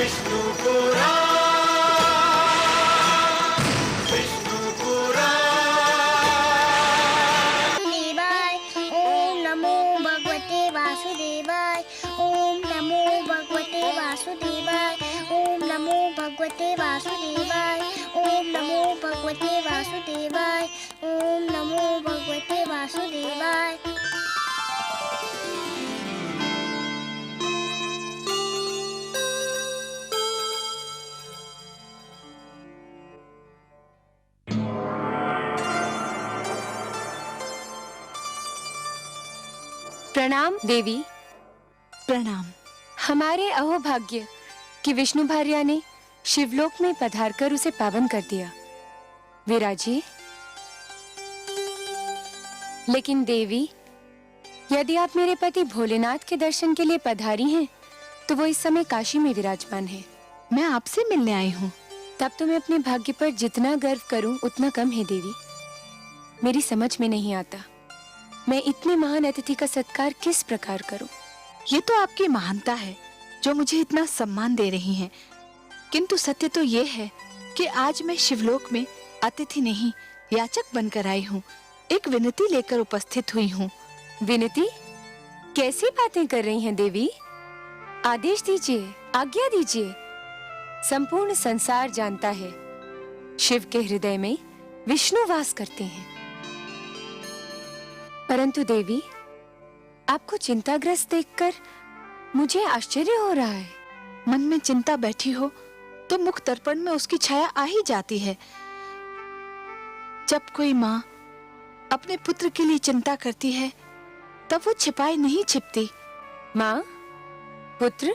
विष्णु पुराण, विष्णु पुराण। देवाय ओम नमो भगवते वासुदेवाय। ओम नमो भगवते वासुदेवाय। ओम नमो भगवते वासुदेवाय। ओम नमो भगवते वासुदेवाय। ओम नमो भगवते वासुदेवाय। प्रणाम देवी। प्रणाम। हमारे अहोभाग्य कि विष्णु भार्या ने शिवलोक में पधारकर उसे पावन कर दिया। विराजिए। लेकिन देवी, यदि आप मेरे पति भोलेनाथ के दर्शन के लिए पधारी हैं, तो वो इस समय काशी में विराजमान है। मैं आपसे मिलने आई हूँ। तब तो मैं अपने भाग्य पर जितना गर्व करूं उतना कम है देवी। मेरी समझ में नहीं आता मैं इतने महान अतिथि का सत्कार किस प्रकार करूं। ये तो आपकी महानता है जो मुझे इतना सम्मान दे रही हैं। किंतु सत्य तो ये है कि आज मैं शिवलोक में अतिथि नहीं याचक बनकर आई हूँ। एक विनती लेकर उपस्थित हुई हूँ। विनती? कैसी बातें कर रही हैं देवी? आदेश दीजिए, आज्ञा दीजिए। संपूर्ण संसार जानता है शिव के हृदय में विष्णु वास करते हैं। परंतु देवी, आपको चिंताग्रस्त देखकर मुझे आश्चर्य हो रहा है। मन में चिंता बैठी हो तो मुख दर्पण में उसकी छाया आ ही जाती है। जब कोई माँ अपने पुत्र के लिए चिंता करती है तब वो छिपाए नहीं छिपती। माँ, पुत्र?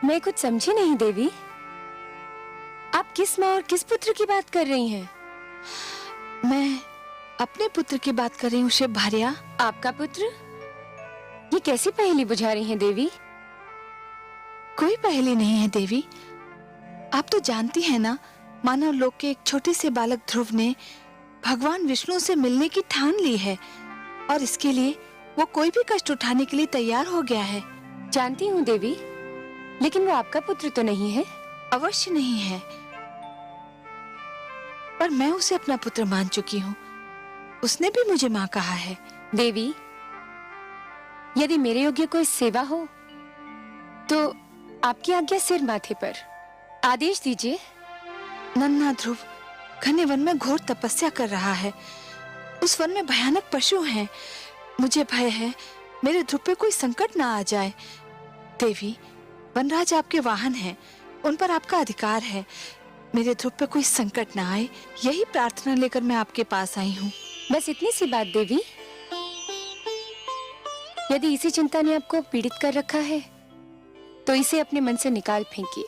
मैं कुछ समझी नहीं देवी। आप किस माँ और किस पुत्र की बात कर रही हैं? मैं अपने पुत्र की बात कर रही हूँ शिव भार्या। आपका पुत्र? ये कैसी पहेली बुझा रही हैं देवी? कोई पहेली नहीं है देवी। आप तो जानती हैं ना, मानव लोक के एक छोटे से बालक ध्रुव ने भगवान विष्णु से मिलने की ठान ली है और इसके लिए वो कोई भी कष्ट उठाने के लिए तैयार हो गया है। जानती हूँ देवी, लेकिन वो आपका पुत्र तो नहीं है। अवश्य नहीं है, पर मैं उसे अपना पुत्र मान चुकी हूँ। उसने भी मुझे माँ कहा है। देवी, यदि मेरे योग्य कोई सेवा हो तो आपकी आज्ञा सिर माथे पर। आदेश दीजिए। नन्हा ध्रुव घने वन में घोर तपस्या कर रहा है। उस वन में भयानक पशु हैं। मुझे भय है मेरे ध्रुव पे कोई संकट ना आ जाए। देवी, वनराज आपके वाहन हैं, उन पर आपका अधिकार है। मेरे ध्रुव पे कोई संकट ना आए, यही प्रार्थना लेकर मैं आपके पास आई हूँ। बस इतनी सी बात देवी। यदि इसी चिंता ने आपको पीड़ित कर रखा है तो इसे अपने मन से निकाल फेंकिए।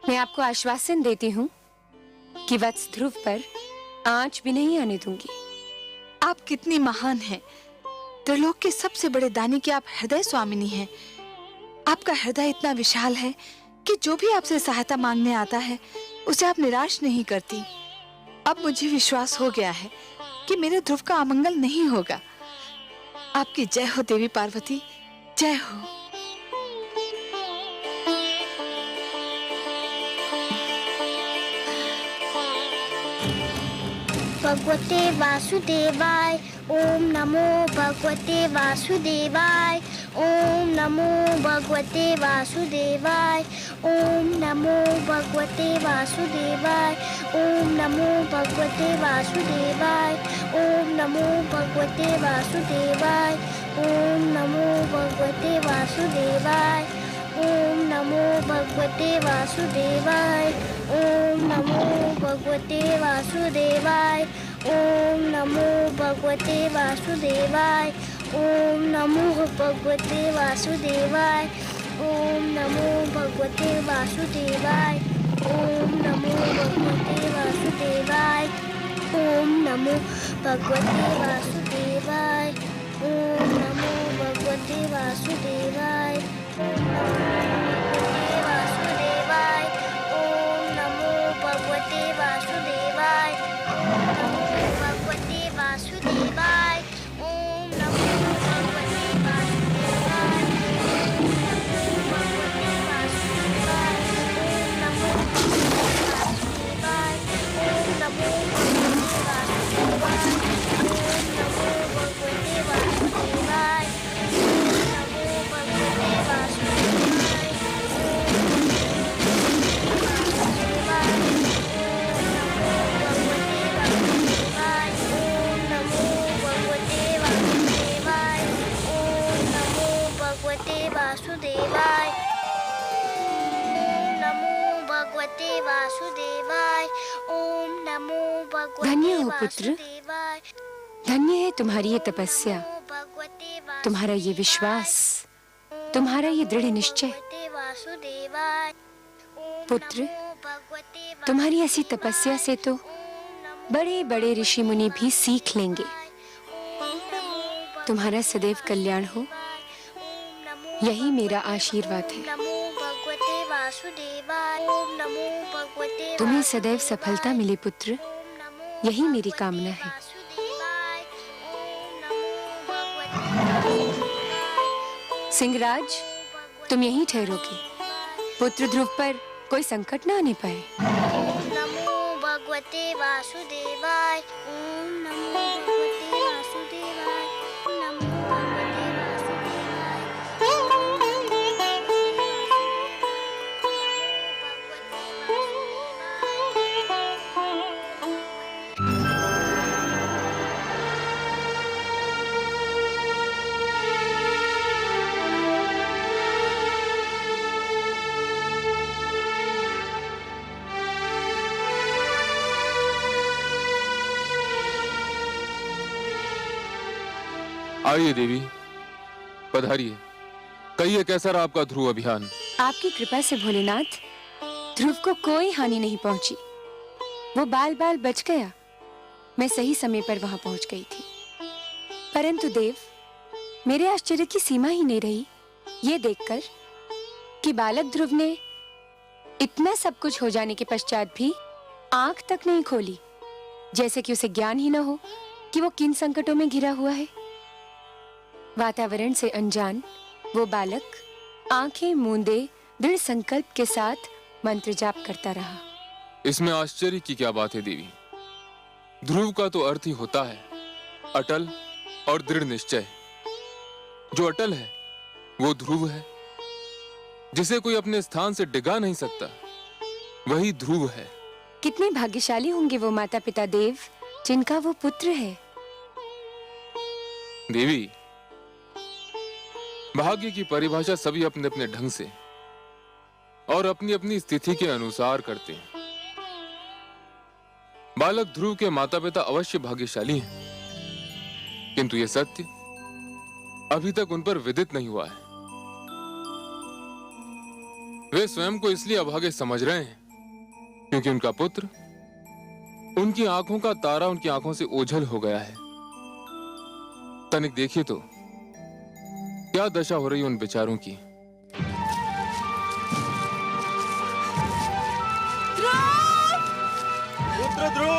मैं आपको आश्वासन देती हूँ कि वत्स ध्रुव पर आंच भी नहीं आने दूंगी। आप कितनी महान हैं। त्रिलोक के सबसे बड़े दानी की आप हृदय स्वामिनी हैं। आपका हृदय इतना विशाल है कि जो भी आपसे सहायता मांगने आता है उसे आप निराश नहीं करती। अब मुझे विश्वास हो गया है कि मेरे ध्रुव का अमंगल नहीं होगा। आपकी जय हो देवी पार्वती, जय हो। भगवते वासुदेवाय। ओम नमो भगवते वासुदेवाय। ओम नमो भगवते वासुदेवाय। ओम नमो भगवते वासुदेवाय। ओम नमो भगवते वासुदेवाय। ओम नमो भगवते वासुदेवाय। ओम नमो भगवते वासुदेवाय। ओम नमो भगवते वासुदेवाय। ओम नमो भगवते वासुदेवाय। ओम नमो भगवते वासुदेवाय। ओम नमो भगवते वासुदेवाय। ओम नमो भगवते वासुदेवाय। ओम नमो भगवते वासुदेवाय। ओम नमो भगवते वासुदेवाय। ओम नमो भगवते वासुदेवाय। ओम नमो भगवते वासुदेवाय। ओम नमो भगवते वासुदेवाय। ओम नमो भगवते वासुदेवाय। भगवते वासुदेवाय। ओम नमो भगवते वासुदेवाय। ओम नमो भगवते धन्य हो पुत्र। वासुदेवाय। धन्य है तुम्हारी ये तपस्या, भगवते तुम्हारा ये विश्वास, तुम्हारा ये दृढ़ निश्चय। वासुदेवाय। पुत्र, तुम्हारी ऐसी तपस्या से तो बड़े बड़े ऋषि मुनि भी सीख लेंगे। तुम्हारा सदैव कल्याण हो, यही मेरा आशीर्वाद है। नमो भगवते वासुदेवाय। ओम नमो भगवते तुम्हें सदैव सफलता मिले पुत्र, यही मेरी कामना है। वासुदेवाय। ओम नमो भगवते सिंहराज, तुम यहीं ठहरोगे, पुत्र ध्रुव पर कोई संकट न आने पाए। ओम नमो भगवते वासुदेवाय। ओम नमो भगवते वासुदेवाय। नमो भगवते वासुदेवाय। आइए देवी, पधारिए। कहिए कैसा रहा आपका ध्रुव अभियान? आपकी कृपा से भोलेनाथ, ध्रुव को कोई हानि नहीं पहुंची। वो बाल बाल बच गया। मैं सही समय पर वहां पहुंच गई थी। परंतु देव, मेरे आश्चर्य की सीमा ही नहीं रही ये देखकर कि बालक ध्रुव ने इतना सब कुछ हो जाने के पश्चात भी आंख तक नहीं खोली, जैसे कि उसे ज्ञान ही न हो कि वो किन संकटों में घिरा हुआ है। वातावरण से अनजान वो बालक आंखें मूंदे दृढ़ संकल्प के साथ मंत्र जाप करता रहा। इसमें आश्चर्य की क्या बात है देवी? ध्रुव का तो अर्थ ही होता है अटल और दृढ़ निश्चय। जो अटल है वो ध्रुव है, जिसे कोई अपने स्थान से डिगा नहीं सकता, वही ध्रुव है। कितने भाग्यशाली होंगे वो माता पिता देव जिनका वो पुत्र है। देवी, भाग्य की परिभाषा सभी अपने अपने ढंग से और अपनी अपनी स्थिति के अनुसार करते हैं। बालक ध्रुव के माता पिता अवश्य भाग्यशाली हैं, किंतु यह सत्य अभी तक उन पर विदित नहीं हुआ है। वे स्वयं को इसलिए अभागे समझ रहे हैं क्योंकि उनका पुत्र, उनकी आंखों का तारा उनकी आंखों से ओझल हो गया है। तनिक देखिए तो क्या दशा हो रही है उन बेचारों की। पुत्र ध्रुव,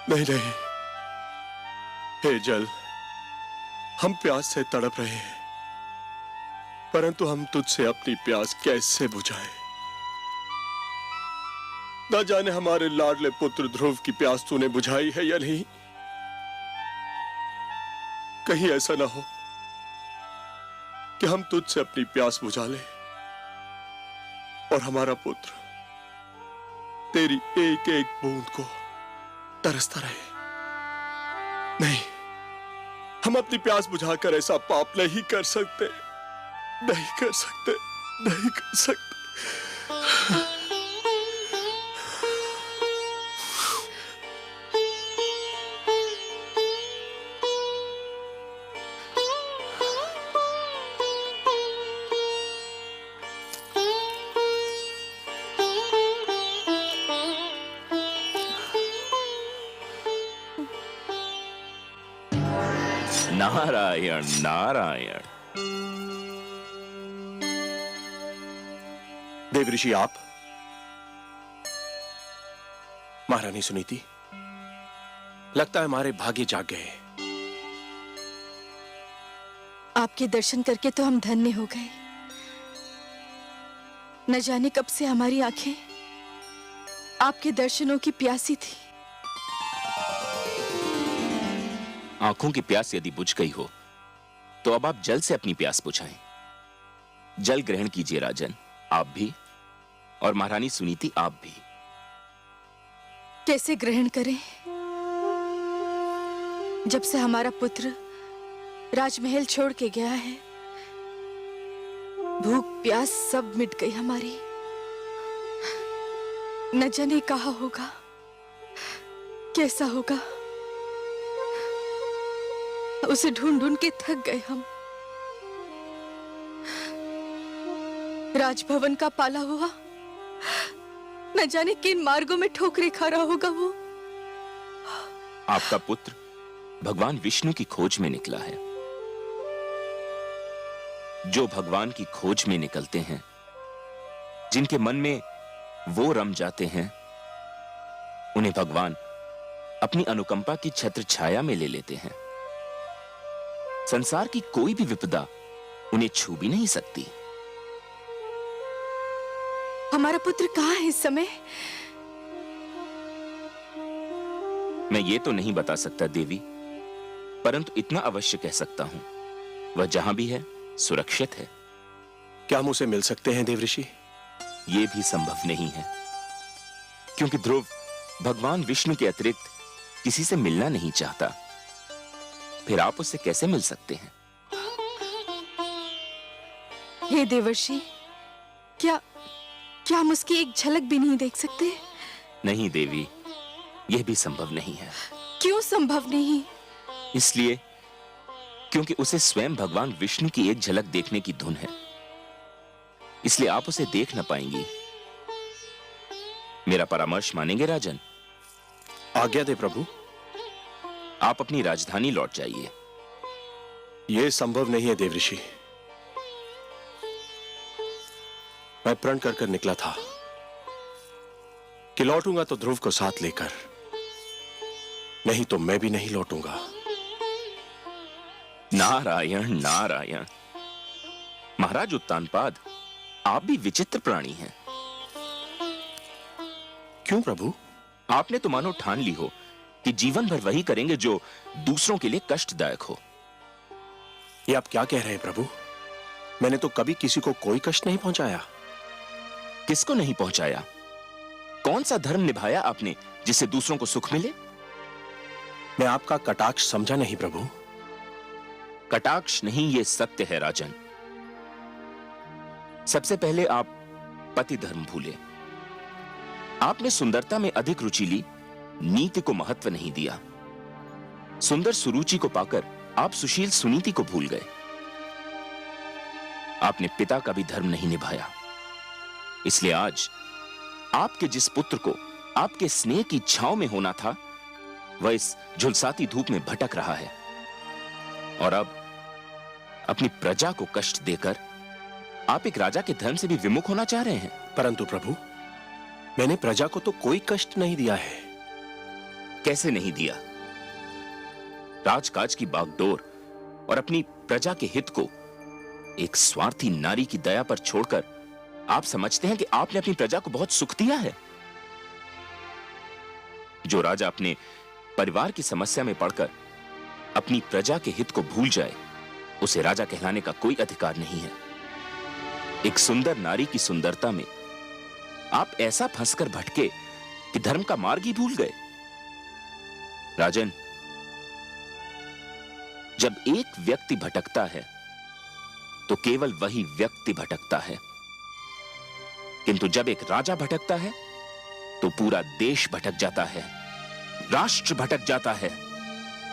नहीं नहीं, हे जल, हम प्यास से तड़प रहे हैं, परंतु हम तुझसे अपनी प्यास कैसे बुझाएं? न जाने हमारे लाडले पुत्र ध्रुव की प्यास तूने बुझाई है या नहीं। कहीं ऐसा ना हो कि हम तुझसे अपनी प्यास बुझा लें और हमारा पुत्र तेरी एक एक बूंद को तरसता रहे। नहीं, हम अपनी प्यास बुझाकर ऐसा पाप नहीं कर सकते, नहीं कर सकते, नहीं कर सकते। नारायण नारायण। देवऋषि आप, महारानी सुनीति, लगता है हमारे भाग्य जाग गए। आपके दर्शन करके तो हम धन्य हो गए। न जाने कब से हमारी आंखें आपके दर्शनों की प्यासी थी। आंखों की प्यास यदि बुझ गई हो तो अब आप जल से अपनी प्यास बुझाएं। जल ग्रहण कीजिए राजन, आप भी, और महारानी सुनीति आप भी। कैसे ग्रहण करें? जब से हमारा पुत्र राजमहल छोड़ के गया है, भूख प्यास सब मिट गई हमारी। न जाने कहाँ होगा, कैसा होगा, उसे ढूंढ ढूंढ के थक गए हम। राजभवन का पाला हुआ न जाने किन मार्गों में ठोकरे खा रहा होगा वो। आपका पुत्र भगवान विष्णु की खोज में निकला है। जो भगवान की खोज में निकलते हैं, जिनके मन में वो रम जाते हैं, उन्हें भगवान अपनी अनुकंपा की छत्र छाया में ले लेते हैं। संसार की कोई भी विपदा उन्हें छू भी नहीं सकती। हमारा पुत्र कहाँ है इस समय? मैं ये तो नहीं बता सकता देवी, परंतु इतना अवश्य कह सकता हूं, वह जहां भी है सुरक्षित है। क्या हम उसे मिल सकते हैं देवऋषि? यह भी संभव नहीं है, क्योंकि ध्रुव भगवान विष्णु के अतिरिक्त किसी से मिलना नहीं चाहता। फिर आप उससे कैसे मिल सकते हैं? हे देवर्षि, क्या हम उसकी एक झलक भी नहीं देख सकते? नहीं देवी, यह भी संभव नहीं है। क्यों संभव नहीं? इसलिए क्योंकि उसे स्वयं भगवान विष्णु की एक झलक देखने की धुन है, इसलिए आप उसे देख न पाएंगी। मेरा परामर्श मानेंगे राजन? आज्ञा दे प्रभु। आप अपनी राजधानी लौट जाइए। यह संभव नहीं है देवऋषि। मैं प्रण कर कर निकला था कि लौटूंगा तो ध्रुव को साथ लेकर, नहीं तो मैं भी नहीं लौटूंगा। नारायण नारायण। महाराज उत्तानपाद, आप भी विचित्र प्राणी हैं। क्यों प्रभु? आपने तो मानो ठान ली हो कि जीवन भर वही करेंगे जो दूसरों के लिए कष्टदायक हो। ये आप क्या कह रहे हैं प्रभु? मैंने तो कभी किसी को कोई कष्ट नहीं पहुंचाया। किसको नहीं पहुंचाया? कौन सा धर्म निभाया आपने जिससे दूसरों को सुख मिले? मैं आपका कटाक्ष समझा नहीं प्रभु। कटाक्ष नहीं, ये सत्य है राजन। सबसे पहले आप पति धर्म भूले। आपने सुंदरता में अधिक रुचि ली, नीति को महत्व नहीं दिया। सुंदर सुरुचि को पाकर आप सुशील सुनीति को भूल गए। आपने पिता का भी धर्म नहीं निभाया। इसलिए आज आपके जिस पुत्र को आपके स्नेह की छांव में होना था, वह इस झुलसाती धूप में भटक रहा है। और अब अपनी प्रजा को कष्ट देकर आप एक राजा के धर्म से भी विमुख होना चाह रहे हैं। परंतु प्रभु, मैंने प्रजा को तो कोई कष्ट नहीं दिया है। कैसे नहीं दिया? राजकाज की बागडोर और अपनी प्रजा के हित को एक स्वार्थी नारी की दया पर छोड़कर आप समझते हैं कि आपने अपनी प्रजा को बहुत सुख दिया है। जो राजा अपने परिवार की समस्या में पड़कर अपनी प्रजा के हित को भूल जाए, उसे राजा कहलाने का कोई अधिकार नहीं है। एक सुंदर नारी की सुंदरता में आप ऐसा फंसकर भटके कि धर्म का मार्ग ही भूल गए? राजन, जब एक व्यक्ति भटकता है तो केवल वही व्यक्ति भटकता है, किंतु जब एक राजा भटकता है तो पूरा देश भटक जाता है, राष्ट्र भटक जाता है।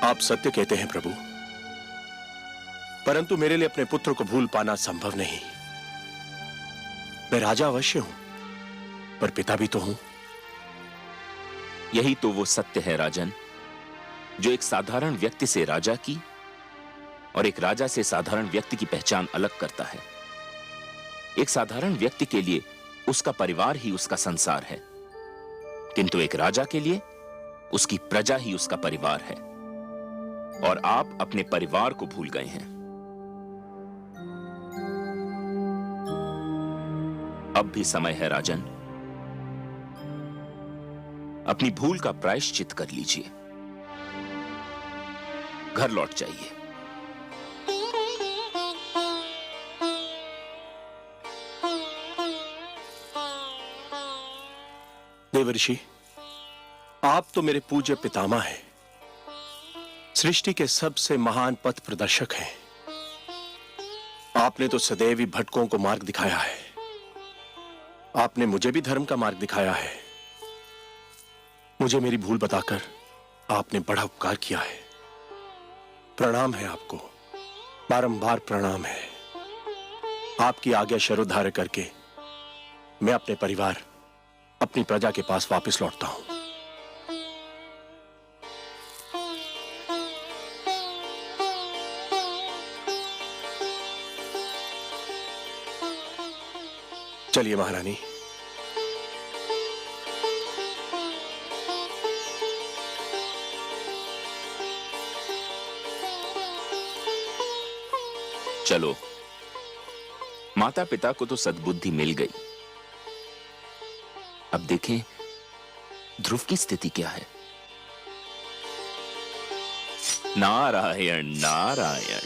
आप सत्य कहते हैं प्रभु, परंतु मेरे लिए अपने पुत्र को भूल पाना संभव नहीं। मैं राजा अवश्य हूं, पर पिता भी तो हूं। यही तो वो सत्य है राजन, जो एक साधारण व्यक्ति से राजा की और एक राजा से साधारण व्यक्ति की पहचान अलग करता है। एक साधारण व्यक्ति के लिए उसका परिवार ही उसका संसार है, किंतु एक राजा के लिए उसकी प्रजा ही उसका परिवार है। और आप अपने परिवार को भूल गए हैं। अब भी समय है राजन, अपनी भूल का प्रायश्चित कर लीजिए, घर लौट जाइए। देवर्षि, आप तो मेरे पूज्य पितामह हैं, सृष्टि के सबसे महान पथ प्रदर्शक हैं। आपने तो सदैव ही भटकों को मार्ग दिखाया है। आपने मुझे भी धर्म का मार्ग दिखाया है। मुझे मेरी भूल बताकर आपने बड़ा उपकार किया है। प्रणाम है आपको, बारंबार प्रणाम है। आपकी आज्ञा शरोधार्य करके मैं अपने परिवार, अपनी प्रजा के पास वापस लौटता हूं। चलिए महारानी। चलो, माता पिता को तो सद्बुद्धि मिल गई। अब देखें ध्रुव की स्थिति क्या है। नारायण नारायण।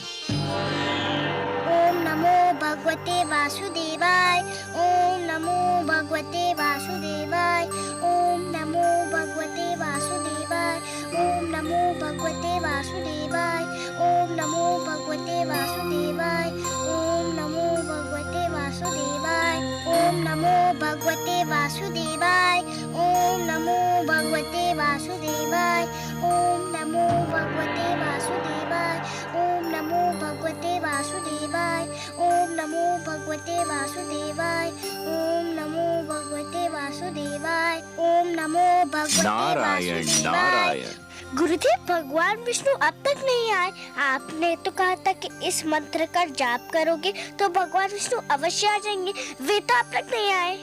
ओम नमो भगवते वासुदेवाय। ओम नमो भगवते वासुदेवाय। ओम नमो भगवते वासुदेवाय। ओम नमो भगवते वासुदेवाय। ओम नमो भगवते वासुदेवाय। ओम नमो भगवते वासुदेवाय। ओम नमो भगवते वासुदेवाय। ओम नमो भगवते वासुदेवाय। ओम नमो भगवते वासुदेवाय। ओम नमो भगवते वासुदेवाय। ओम नमो भगवते वासुदेवाय। ओम नमो भगवते वासुदेवाय। ओम नमो भगवते नारायण नारायण। गुरुदेव, भगवान विष्णु अब तक नहीं आए। आपने तो कहा था कि इस मंत्र का जाप करोगे तो भगवान विष्णु अवश्य आ जाएंगे। वे तो अब तक नहीं आए।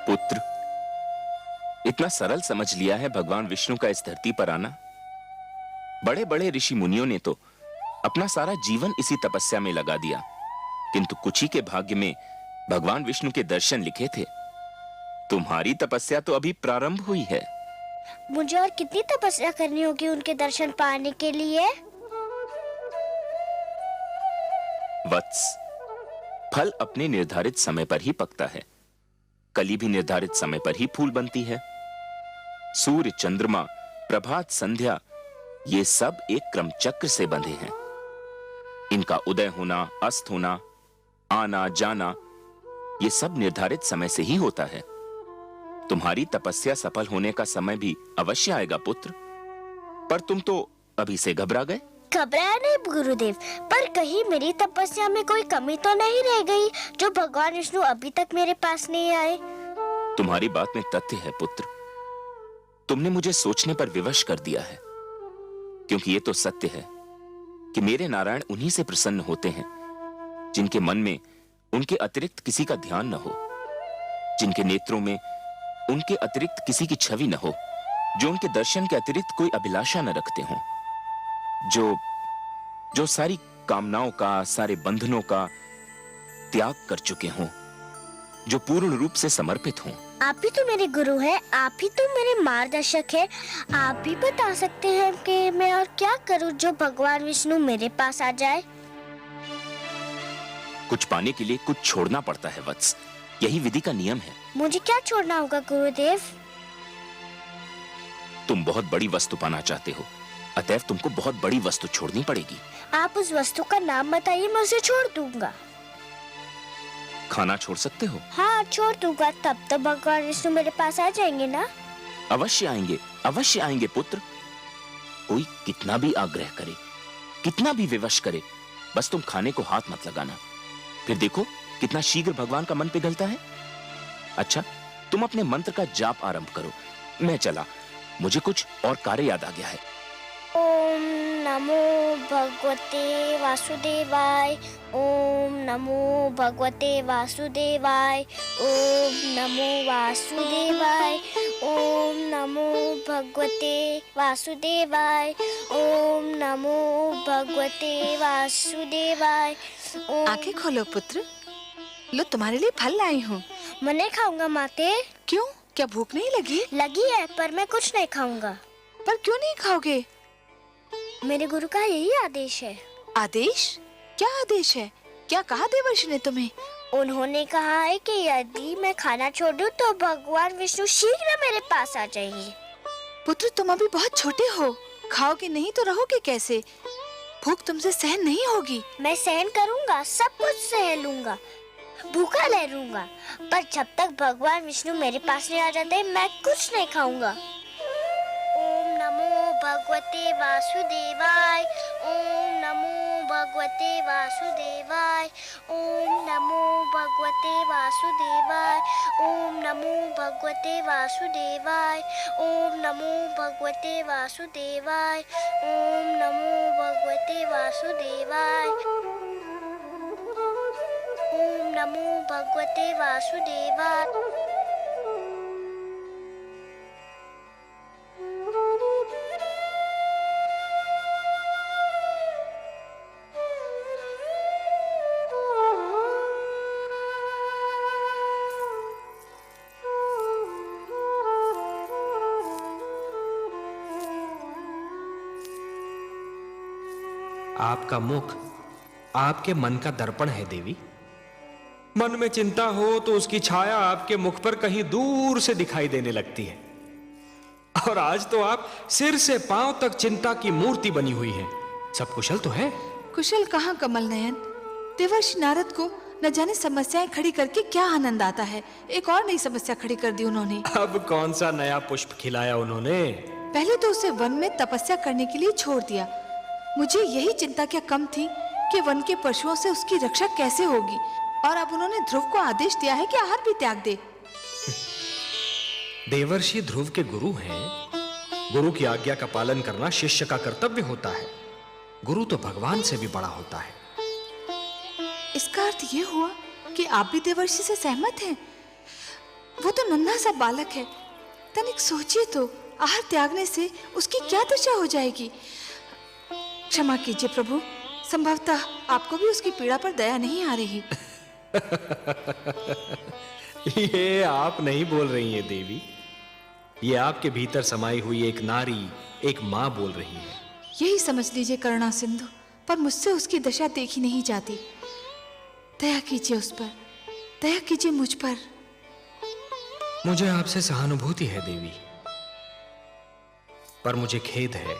पुत्र, इतना सरल समझ लिया है भगवान विष्णु का इस धरती पर आना? बड़े बड़े ऋषि मुनियों ने तो अपना सारा जीवन इसी तपस्या में लगा दिया, किंतु कुछ ही के भाग्य में भगवान विष्णु के दर्शन लिखे थे। तुम्हारी तपस्या तो अभी प्रारंभ हुई है। मुझे और कितनी तपस्या करनी होगी उनके दर्शन पाने के लिए? वत्स, फल अपने निर्धारित समय पर ही पकता है। कली भी निर्धारित समय पर ही फूल बनती है। सूर्य, चंद्रमा, प्रभात, संध्या, ये सब एक क्रमचक्र से बंधे हैं। इनका उदय होना, अस्त होना, आना जाना, ये सब निर्धारित समय से ही होता है। तुम्हारी तपस्या सफल होने का समय भी अवश्य आएगा पुत्र, पर तुम तो अभी से घबरा गए। घबराया नहीं गुरुदेव, पर कहीं मेरी तपस्या में कोई कमी तो नहीं रह गई जो भगवान विष्णु अभी तक मेरे पास नहीं आए? तुम्हारी बात में तथ्य है पुत्र। तुमने मुझे सोचने पर विवश कर दिया है, क्योंकि ये तो सत्य है कि मेरे नारायण उन्हीं से प्रसन्न होते हैं जिनके मन में उनके अतिरिक्त किसी का ध्यान न हो, जिनके नेत्रों में उनके अतिरिक्त किसी की छवि न हो, जो उनके दर्शन के अतिरिक्त कोई अभिलाषा न रखते हों, जो सारी कामनाओं का, सारे बंधनों का त्याग कर चुके हों, जो पूर्ण रूप से समर्पित हों। आप ही तो मेरे गुरु हैं, आप ही तो मेरे मार्गदर्शक हैं। आप भी बता सकते हैं कि मैं और क्या करूं जो भगवान विष्णु मेरे पास आ जाए? कुछ पाने के लिए कुछ छोड़ना पड़ता है वत्स, यही विधि का नियम है। मुझे क्या छोड़ना होगा गुरुदेव? तुम बहुत बड़ी वस्तु पाना चाहते हो, अतएव तुमको बहुत बड़ी वस्तु छोड़नी पड़ेगी। आप उस वस्तु का नाम बताइए, मैं उसे छोड़ दूंगा। खाना छोड़ सकते हो? हाँ छोड़ दूंगा, तब तो भगवान विष्णु मेरे पास आ जाएंगे ना। अवश्य आएंगे पुत्र। कोई कितना भी आग्रह करे, कितना भी विवश करे, बस तुम खाने को हाथ मत लगाना। फिर देखो कितना शीघ्र भगवान का मन पिघलता है। अच्छा, तुम अपने मंत्र का जाप आरंभ करो, मैं चला, मुझे कुछ और कार्य याद आ गया है। ओम नमो भगवते वासुदेवाय, ओम नमो भगवते वासुदेवाय, ओम नमो वासुदेवाय, ओम नमो भगवते वासुदेवाय, ओम नमो भगवते वासुदेवाय। आंखें खोलो पुत्र, लो तुम्हारे लिए फल लाई हूँ। मैं नहीं खाऊंगा माते। क्यों, क्या भूख नहीं लगी? लगी है, पर मैं कुछ नहीं खाऊंगा। पर क्यों नहीं खाओगे? मेरे गुरु का यही आदेश है। आदेश? क्या आदेश है? क्या कहा देवर्षि ने तुम्हें? उन्होंने कहा है कि यदि मैं खाना छोड़ दूं तो भगवान विष्णु शीघ्र मेरे पास आ जाएंगे। पुत्र तुम अभी बहुत छोटे हो, खाओगे नहीं तो रहोगे कैसे? भूख तुमसे सहन नहीं होगी। मैं सहन करूंगा, सब कुछ सह लूंगा, भूखा रह लूंगा, पर जब तक भगवान विष्णु मेरे पास नहीं आ जाते मैं कुछ नहीं खाऊंगा। ओम नमो भगवते वासुदेवाय, ओम नमो भगवते वासुदेवाय, ओम नमो भगवते वासुदेवाय, ओम नमो भगवते वासुदेवाय, ओम नमो भगवते वासुदेवाय, ओम नमो भगवते वासुदेवाय, ओम नमो भगवते वासुदेवाय। आपका मुख आपके मन का दर्पण है देवी। मन में चिंता हो तो उसकी छाया आपके मुख पर कहीं दूर से दिखाई देने लगती है, और आज तो आप सिर से पांव तक चिंता की मूर्ति बनी हुई हैं। सब कुशल तो है? कुशल कहाँ कमल नयन, देवर्षि नारद को न जाने समस्याएं खड़ी करके क्या आनंद आता है। एक और नई समस्या खड़ी कर दी उन्होंने। अब कौन सा नया पुष्प खिलाया उन्होंने? पहले तो उसे वन में तपस्या करने के लिए छोड़ दिया। मुझे यही चिंता क्या कम थी कि वन के पशुओं से उसकी रक्षा कैसे होगी, और अब उन्होंने ध्रुव को आदेश दिया है कि आहार भी त्याग दे। देवर्षि ध्रुव के गुरु हैं। गुरु की आज्ञा का पालन करना शिष्य का कर्तव्य होता है। गुरु तो भगवान से भी बड़ा होता है। इसका अर्थ ये हुआ कि आप भी देवर्षि से सहमत हैं? वो तो नन्हा सा बालक है, तनिक सोचिए तो, आहार त्यागने से उसकी क्या दशा हो जाएगी। क्षमा कीजिए प्रभु, संभवतः आपको भी उसकी पीड़ा पर दया नहीं आ रही। ये आप नहीं बोल रही हैं देवी, ये आपके भीतर समाई हुई एक नारी, एक माँ बोल रही है। यही समझ लीजिए करुणा सिंधु, पर मुझसे उसकी दशा देखी नहीं जाती। दया कीजिए उस पर, दया कीजिए मुझ पर। मुझे आपसे सहानुभूति है देवी, पर मुझे खेद है,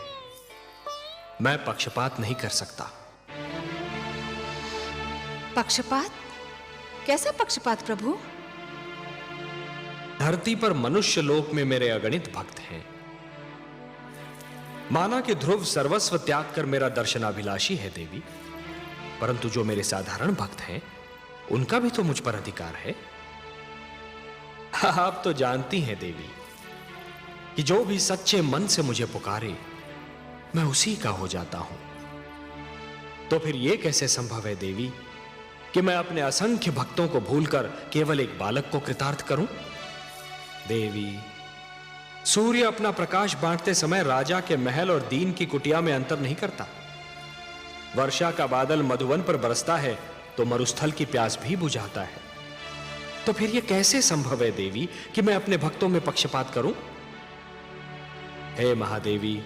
मैं पक्षपात नहीं कर सकता। पक्षपात? कैसा पक्षपात प्रभु? धरती पर मनुष्य लोक में मेरे अगणित भक्त हैं। माना कि ध्रुव सर्वस्व त्याग कर मेरा दर्शनाभिलाषी है देवी, परंतु जो मेरे साधारण भक्त हैं उनका भी तो मुझ पर अधिकार है। आप तो जानती हैं देवी कि जो भी सच्चे मन से मुझे पुकारे मैं उसी का हो जाता हूं। तो फिर यह कैसे संभव है देवी कि मैं अपने असंख्य भक्तों को भूलकर केवल एक बालक को कृतार्थ करूं? देवी, सूर्य अपना प्रकाश बांटते समय राजा के महल और दीन की कुटिया में अंतर नहीं करता। वर्षा का बादल मधुवन पर बरसता है तो मरुस्थल की प्यास भी बुझाता है। तो फिर यह कैसे संभव है देवी कि मैं अपने भक्तों में पक्षपात करूं? हे महादेवी,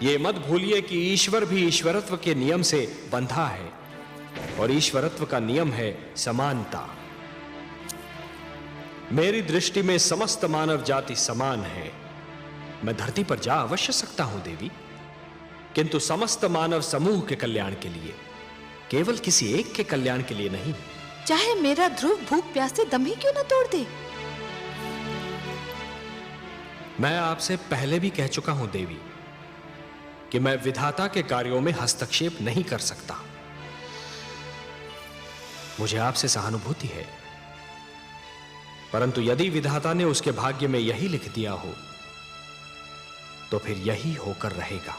ये मत भूलिए कि ईश्वर भी ईश्वरत्व के नियम से बंधा है, और ईश्वरत्व का नियम है समानता। मेरी दृष्टि में समस्त मानव जाति समान है। मैं धरती पर जा अवश्य सकता हूं देवी, किंतु समस्त मानव समूह के कल्याण के लिए, केवल किसी एक के कल्याण के लिए नहीं। चाहे मेरा ध्रुव भूख प्यास से दम ही क्यों न तोड़ दे। मैं आपसे पहले भी कह चुका हूं देवी कि मैं विधाता के कार्यों में हस्तक्षेप नहीं कर सकता। मुझे आपसे सहानुभूति है, परंतु यदि विधाता ने उसके भाग्य में यही लिख दिया हो तो फिर यही होकर रहेगा।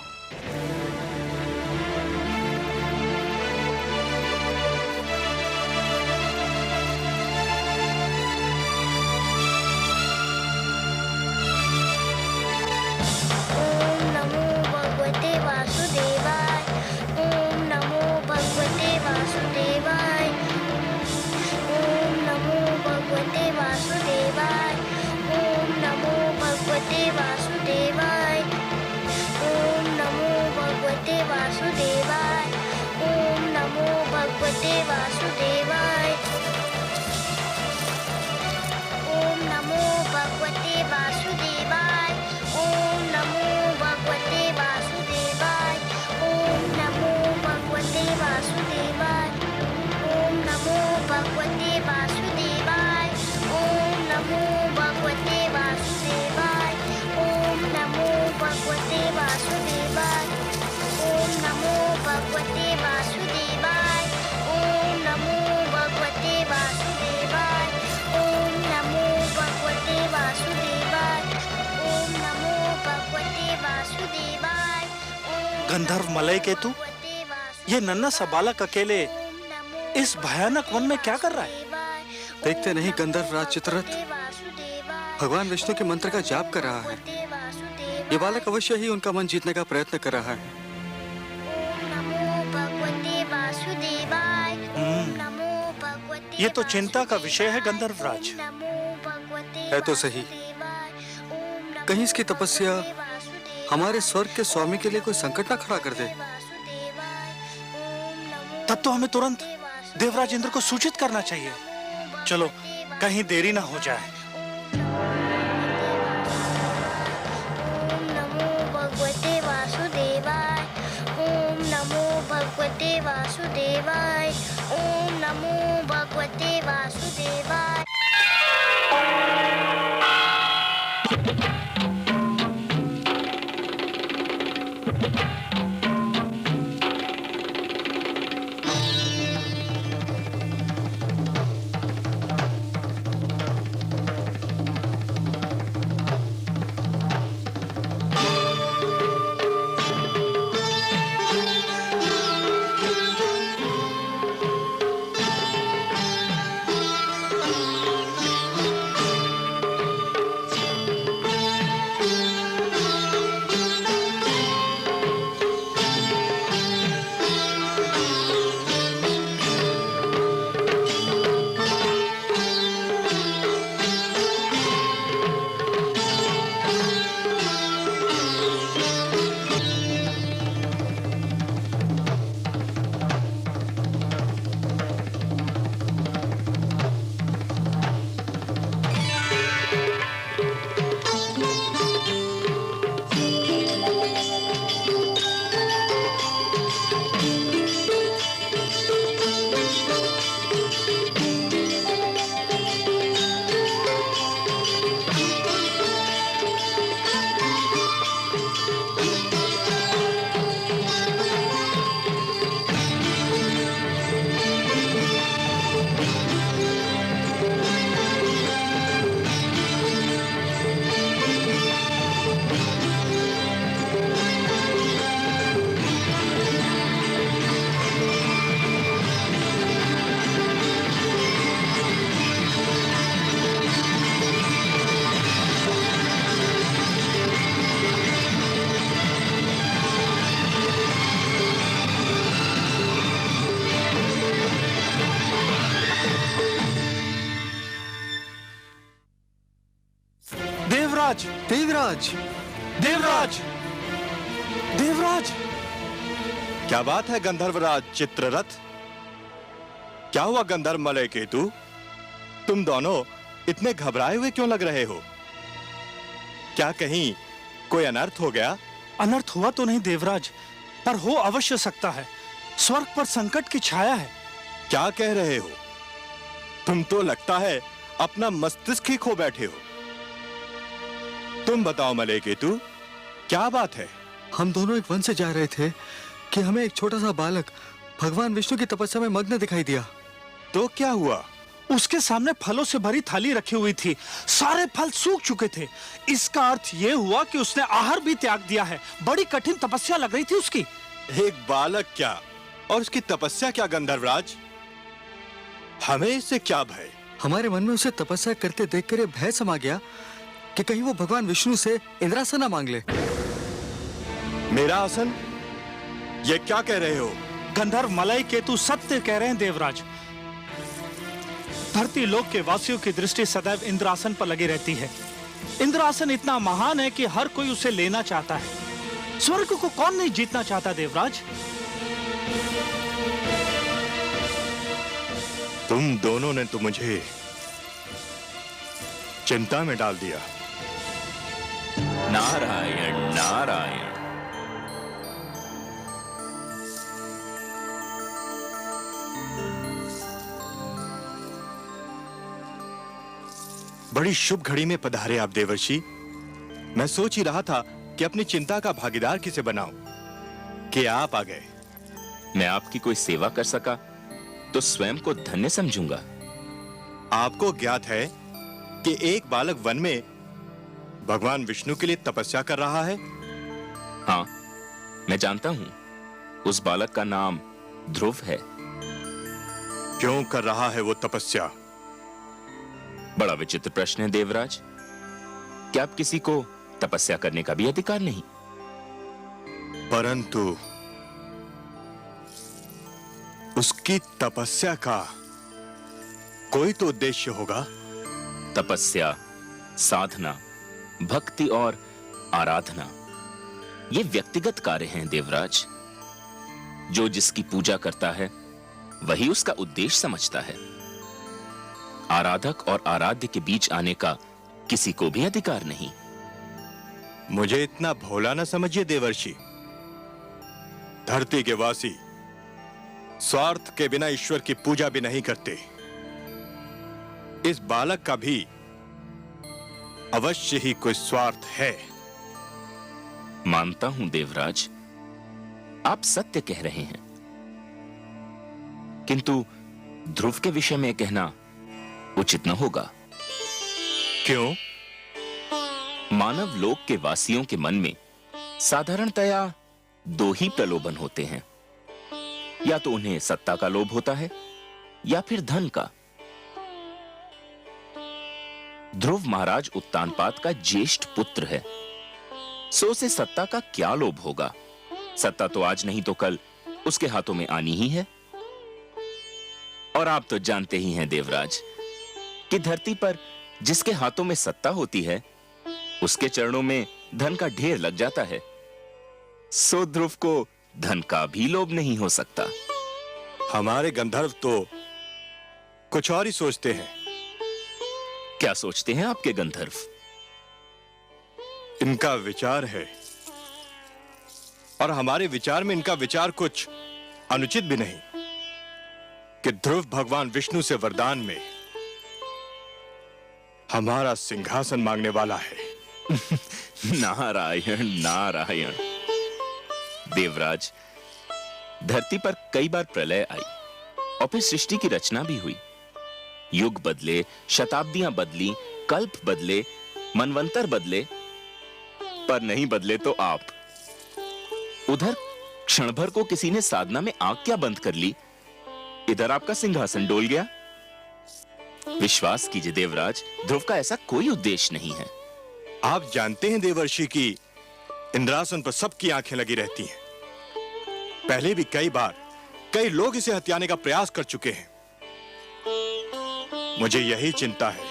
गंधर्व मलय केतु, ये नन्हा सा बालक अकेले इस भयानक वन में क्या कर रहा है? देखते नहीं गंधर्व राज चित्ररथ भगवान विष्णु के मंत्र का जाप कर रहा है। ये बालक अवश्य ही उनका मन जीतने का प्रयत्न कर रहा है। ये तो चिंता का विषय है गंधर्व राज। है तो सही, कहीं इसकी तपस्या हमारे स्वर्ग के स्वामी के लिए कोई संकट ना खड़ा कर दे। तब तो हमें तुरंत देवराज इंद्र को सूचित करना चाहिए। चलो, कहीं देरी ना हो जाए। वासुदेवाय, ओम नमो भगवते वासुदेवाय। देवराज, देवराज, देवराज, देवराज! क्या बात है गंधर्वराज चित्ररथ? क्या हुआ गंधर्व मलय केतु? तुम दोनों इतने घबराए हुए क्यों लग रहे हो? क्या कहीं कोई अनर्थ हो गया? अनर्थ हुआ तो नहीं देवराज, पर हो अवश्य सकता है। स्वर्ग पर संकट की छाया है। क्या कह रहे हो? तुम तो लगता है अपना मस्तिष्क ही खो बैठे हो। तुम बताओ मलेकेतु, क्या बात है? हम दोनों एक वन से जा रहे थे कि हमें एक छोटा सा बालक भगवान विष्णु की तपस्या में मग्न दिखाई दिया। तो क्या हुआ? उसके सामने फलों से भरी थाली रखी हुई थी। सारे फल सूख चुके थे। इसका अर्थ यह हुआ कि उसने आहार भी त्याग दिया है। बड़ी कठिन तपस्या लग रही थी उसकी। एक बालक क्या और उसकी तपस्या क्या गंधर्वराज? हमें इससे क्या भय? हमारे मन में उसे तपस्या करते देखकर ये भय समा गया कि कहीं वो भगवान विष्णु से इंद्रासन ना मांग ले। मेरा आसन? ये क्या कह रहे हो? गंधर्व मलयकेतु सत्य कह रहे हैं देवराज। धरती लोक के वासियों की दृष्टि सदैव इंद्रासन पर लगी रहती है। इंद्रासन इतना महान है कि हर कोई उसे लेना चाहता है। स्वर्ग को कौन नहीं जीतना चाहता देवराज? तुम दोनों ने तो मुझे चिंता में डाल दिया। नारायण नारायण। बड़ी शुभ घड़ी में पधारे आप देवर्षि। मैं सोच ही रहा था कि अपनी चिंता का भागीदार किसे बनाऊं कि आप आ गए। मैं आपकी कोई सेवा कर सका तो स्वयं को धन्य समझूंगा। आपको ज्ञात है कि एक बालक वन में भगवान विष्णु के लिए तपस्या कर रहा है? हाँ, मैं जानता हूं। उस बालक का नाम ध्रुव है। क्यों कर रहा है वो तपस्या? बड़ा विचित्र प्रश्न है देवराज। क्या आप किसी को तपस्या करने का भी अधिकार नहीं? परंतु उसकी तपस्या का कोई तो उद्देश्य होगा। तपस्या, साधना, भक्ति और आराधना ये व्यक्तिगत कार्य हैं देवराज। जो जिसकी पूजा करता है वही उसका उद्देश्य समझता है। आराधक और आराध्य के बीच आने का किसी को भी अधिकार नहीं। मुझे इतना भोला न समझिए देवर्षि। धरती के वासी स्वार्थ के बिना ईश्वर की पूजा भी नहीं करते। इस बालक का भी अवश्य ही कोई स्वार्थ है। मानता हूं देवराज, आप सत्य कह रहे हैं, किंतु ध्रुव के विषय में कहना उचित न होगा। क्यों? मानव लोक के वासियों के मन में साधारणतया दो ही प्रलोभन होते हैं। या तो उन्हें सत्ता का लोभ होता है या फिर धन का। ध्रुव महाराज उत्तानपाद का ज्येष्ठ पुत्र है, सो उसे सत्ता का क्या लोभ होगा? सत्ता तो आज नहीं तो कल उसके हाथों में आनी ही है। और आप तो जानते ही हैं देवराज कि धरती पर जिसके हाथों में सत्ता होती है उसके चरणों में धन का ढेर लग जाता है। सो ध्रुव को धन का भी लोभ नहीं हो सकता। हमारे गंधर्व तो कुछ और ही सोचते हैं। क्या सोचते हैं आपके गंधर्व? इनका विचार है और हमारे विचार में इनका विचार कुछ अनुचित भी नहीं कि ध्रुव भगवान विष्णु से वरदान में हमारा सिंहासन मांगने वाला है। नारायण नारायण। देवराज, धरती पर कई बार प्रलय आई और फिर सृष्टि की रचना भी हुई। युग बदले, शताब्दियां बदली, कल्प बदले, मनवंतर बदले, पर नहीं बदले तो आप। उधर क्षण भर को किसी ने साधना में आंख क्या बंद कर ली, इधर आपका सिंहासन डोल गया। विश्वास कीजिए देवराज, ध्रुव का ऐसा कोई उद्देश्य नहीं है। आप जानते हैं देवर्षि की इंद्रासन पर सबकी आंखें लगी रहती हैं। पहले भी कई बार कई लोग इसे हथियाने का प्रयास कर चुके हैं। मुझे यही चिंता है।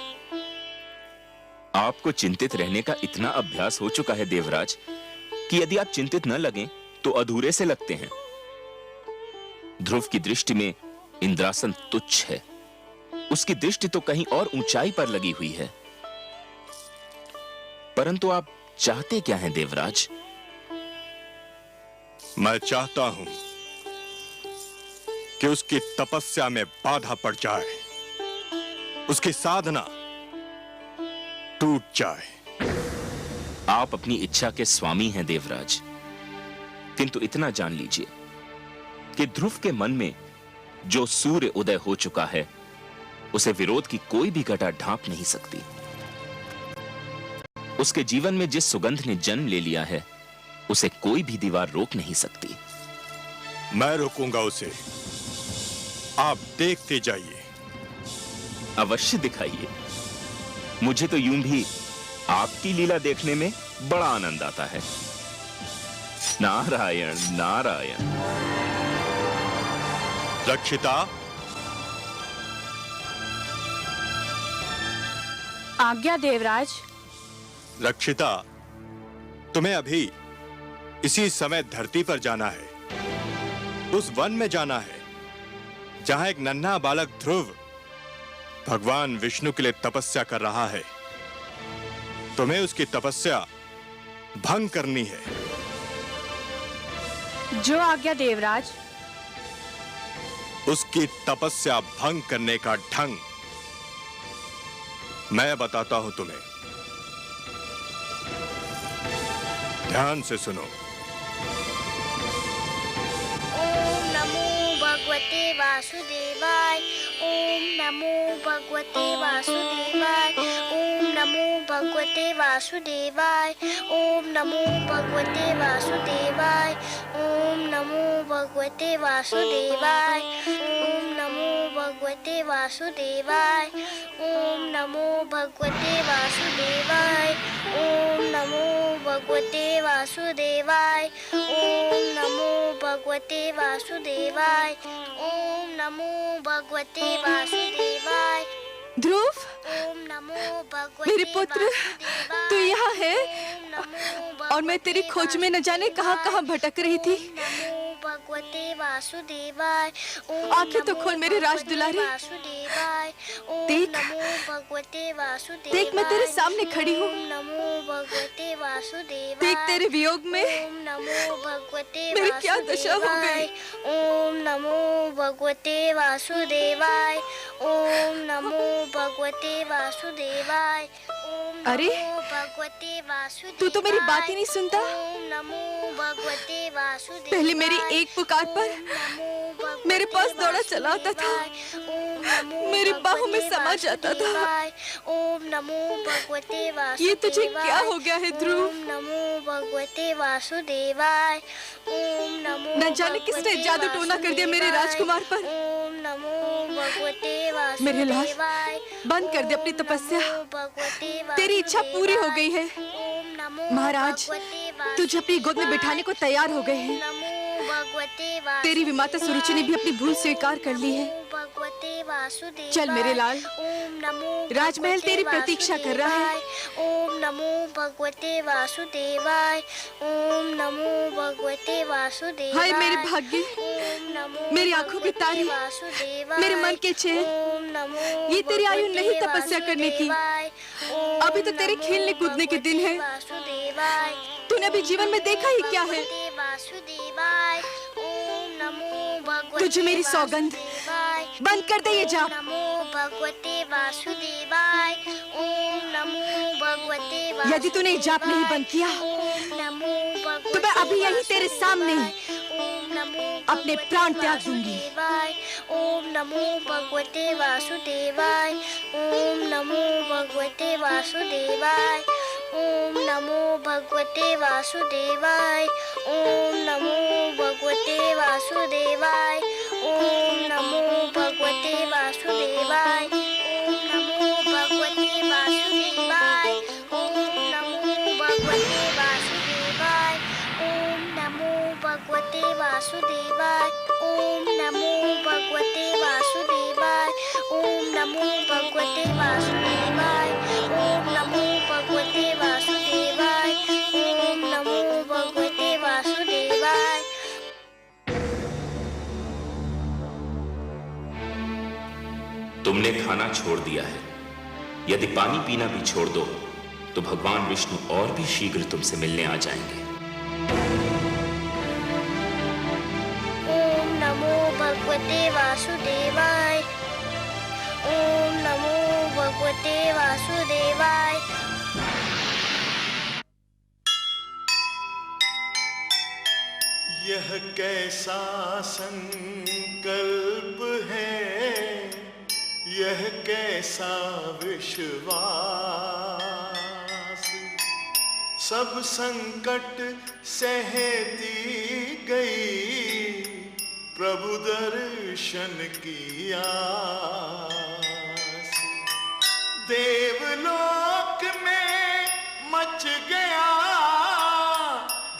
आपको चिंतित रहने का इतना अभ्यास हो चुका है देवराज कि यदि आप चिंतित न लगें तो अधूरे से लगते हैं। ध्रुव की दृष्टि में इंद्रासन तुच्छ है। उसकी दृष्टि तो कहीं और ऊंचाई पर लगी हुई है। परंतु आप चाहते क्या हैं देवराज? मैं चाहता हूं कि उसकी तपस्या में बाधा पड़ जाए, उसकी साधना टूट जाए। आप अपनी इच्छा के स्वामी हैं देवराज, किंतु इतना जान लीजिए कि ध्रुव के मन में जो सूर्य उदय हो चुका है, उसे विरोध की कोई भी घटा ढांप नहीं सकती। उसके जीवन में जिस सुगंध ने जन्म ले लिया है, उसे कोई भी दीवार रोक नहीं सकती। मैं रोकूंगा उसे, आप देखते जाइए। अवश्य दिखाइए। मुझे तो यूं भी आपकी लीला देखने में बड़ा आनंद आता है। नारायण नारायण। रक्षिता, आज्ञा देवराज। रक्षिता, तुम्हें अभी इसी समय धरती पर जाना है, उस वन में जाना है जहां एक नन्हा बालक ध्रुव भगवान विष्णु के लिए तपस्या कर रहा है। तुम्हें उसकी तपस्या भंग करनी है। जो आज्ञा देवराज। उसकी तपस्या भंग करने का ढंग मैं बताता हूं तुम्हें, ध्यान से सुनो। ओम नमो भगवते वासुदेवाय। ओम नमो भगवते वासुदेवाय। ओम नमो भगवते वासुदेवाय। ओम नमो भगवते वासुदेवाय। ओम नमो भगवते वासुदेवाय। ओम नमो भगवते वासुदेवाय। ओम नमो भगवते वासुदेवाय। ओम नमो भगवते वासुदेवाय। ओम नमो भगवते वासुदेवाय। ओम नमो भगवते वासुदेवाय। ध्रुव, ओम नमो भगवते मेरे पुत्र, तू यहाँ है ओम नमो और मैं तेरी खोज में न जाने कहां कहां भटक रही थी। नमो भगवते वासुदेवाय। आंखें तो खोल मेरे राज दुलारे। वासुदेवाय। ओम देख, नमो भगवते वासुदेवाय। देख मैं तेरे सामने खड़ी हूँ। ओम नमो भगवते वासुदेवाय। देख तेरे वियोग में ओम नमो भगवते मेरी क्या दशा हो गई। ओम नमो भगवते वासुदेवाय। ओम नमो भगवते वासुदेवाय। ओम अरे, नमो भगवते वासुदेवाय। तू तो मेरी बात ही नहीं सुनता। ओम नमो भगवते वासुदेवाय। पहले मेरी एक पुकार पर मेरे पास दौड़ा चला आता था, मेरी बाहों में समा जाता था। ओम नमो भगवते वासुदेवाय। ये तुझे क्या हो गया है ध्रुव? ओम नमो भगवते वासुदेवाय। ओम नमो न जाने किसने जादू टोना कर दिया मेरे राजकुमार पर। ओम नमो भगवते वासुदेवाय। मेरे लाल, बंद कर दे अपनी तपस्या। तेरी इच्छा पूरी हो गई है। महाराज, तुझे अपनी गोद में बिठाने को तैयार हो गए हैं। तेरी विमाता सुरुचि ने भी अपनी भूल स्वीकार कर ली है। चल मेरे लाल, राजमहल तेरी प्रतीक्षा कर रहा है। ओम नमो भगवते वासुदेवाय। ओम नमो भगवते वासुदेवाय। हाय मेरे भाग्य, ओम नमो मेरी आंखों की तारी, मेरे मन के चैन, ओम नमो ये तेरी आयु नहीं तपस्या करने की। ओम अभी तो तेरे नमो खेलने कूदने के दिन है। वासुदेवाय। तूने अभी जीवन में देखा ही क्या है। वासुदेवाय। ओम नमो भगवते तुझे मेरी सौगंध, वासुदेवाय। बंद कर दे ये जाप। नमो भगवते वासुदेवाय। ओम नमो भगवते वासुदेवाय। यदि तूने ये जाप नहीं बंद किया ओम नमो भगवते तो मैं अभी यहीं तेरे सामने ओम नमो अपने प्राण त्याग दूंगी। वासुदेवाय। ओम नमो भगवते वासुदेवाय। ओम नमो भगवते वासुदेवाय। ओम नमो भगवते वासुदेवाय। ओम नमो भगवते वासुदेवाय। ओम नमो भगवते वासुदेवाय। ओम नमो भगवते वासुदेवाय। ओम नमो भगवते वासुदेवाय। ओम नमो भगवते वासुदेवाय। ओम नमो भगवते वासुदेवाय। ओम नमो भगवते वासुदेवाय। ओम नमो भगवते वासुदेवाय। ओम नमो भगवते वासुदेवाय। तुमने खाना छोड़ दिया है, यदि पानी पीना भी छोड़ दो तो भगवान विष्णु और भी शीघ्र तुमसे मिलने आ जाएंगे। ओम नमो भगवते वासुदेवाय। ओम नमो भगवते वासुदेवाय। यह कैसा संकल्प है, यह कैसा विश्वास। सब संकट सहती गई, प्रभु दर्शन की आस। देवलोक में मच गया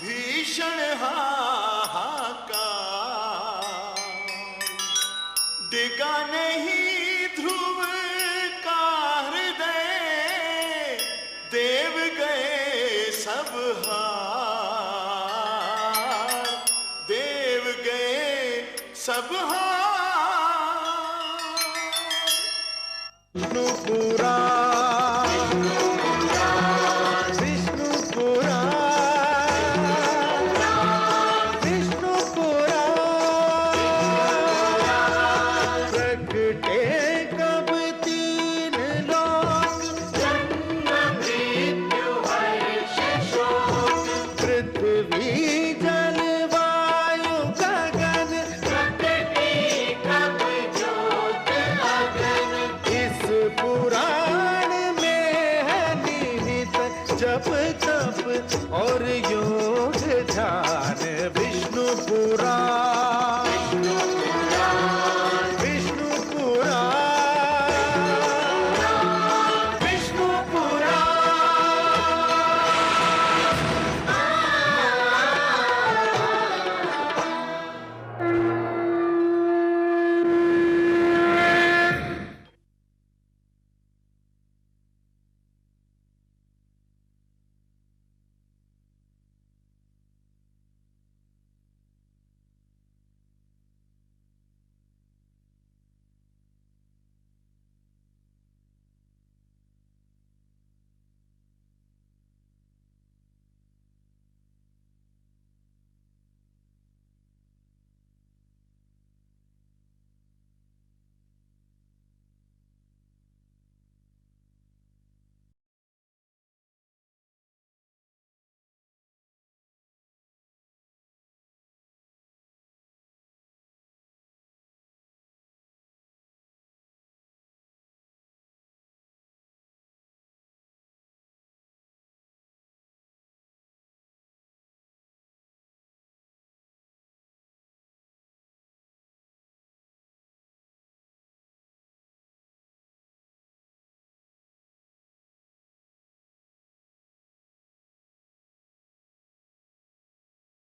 भीषण हाहाकार। डिगा नहीं ध्रुव का हृदय, देव गए सब हार। देव गए सब हार।